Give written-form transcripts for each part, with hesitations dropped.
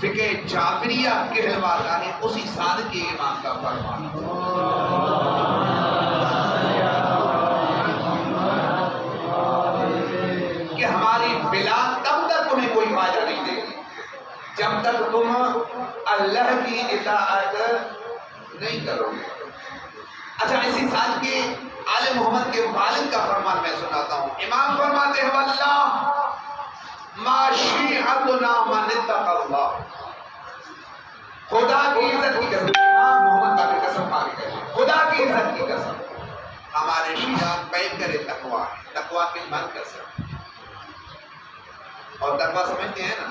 فقہ جعفریہ کہلواتا ہے اسی صادق امام کا فرمان کہ ہماری بلا تب تک تمہیں کوئی فائدہ نہیں دے گی جب تک تم اللہ کی اطاعت نہیں کرو گے۔ اچھا اسی سال کے آل محمد کے والد کا فرمان میں سناتا ہوں۔ امام فرماتے ہیں واللہ ما شیعتنا من اتقى اللہ، خدا کی عزت کی قسم، امام محمد کا بھی قسم پا کے کہتے ہیں خدا کی عزت کی قسم، ہمارے شیعہ پید کرے تقویٰ ہے، تقویٰ کے من کر سکتے اور تقویٰ سمجھتے ہیں نا۔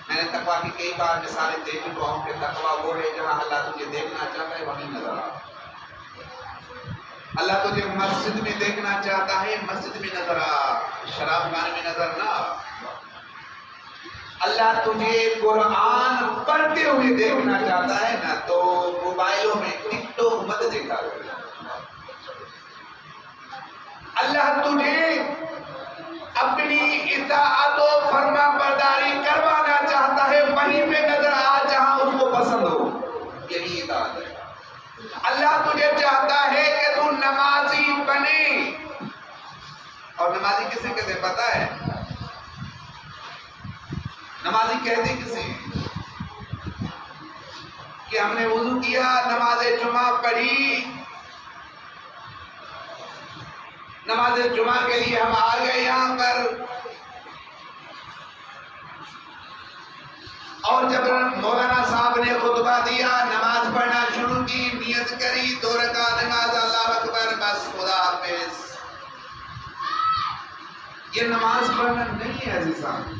میں نے تقویٰ کی کئی بار مثالیں دے چکا ہوں کہ تقویٰ وہ ہے جہاں اللہ تجھے دیکھنا چاہتا ہے وہیں نظر آ، اللہ تجھے مسجد میں دیکھنا چاہتا ہے مسجد میں نظر آ، شراب خانے میں نظر نہ آ۔ اللہ تجھے قرآن پڑھتے ہوئے دیکھنا چاہتا ہے نا تو موبائلوں میں ٹک ٹاک مت دیکھا کرے۔ اللہ تجھے اپنی اطاعت و فرما برداری کروانا چاہتا ہے وہیں پہ نظر آ جہاں اس کو پسند ہو، یہی اطاعت ہے۔ اللہ تجھے چاہتا ہے کہ تو نمازی بنے، اور نمازی کسے کہتے پتا ہے؟ نمازی کہتے کسے کہ ہم نے وضو کیا، نماز جمعہ پڑھی، نماز جمعہ کے لیے ہم آ گئے یہاں پر، اور جب مولانا صاحب نے خطبہ دیا نماز پڑھنا شروع کی، نیت کری 2 رکعت نماز، اللہ اکبر، بس خدا حافظ۔ یہ نماز پڑھنا نہیں ہے عزیزان،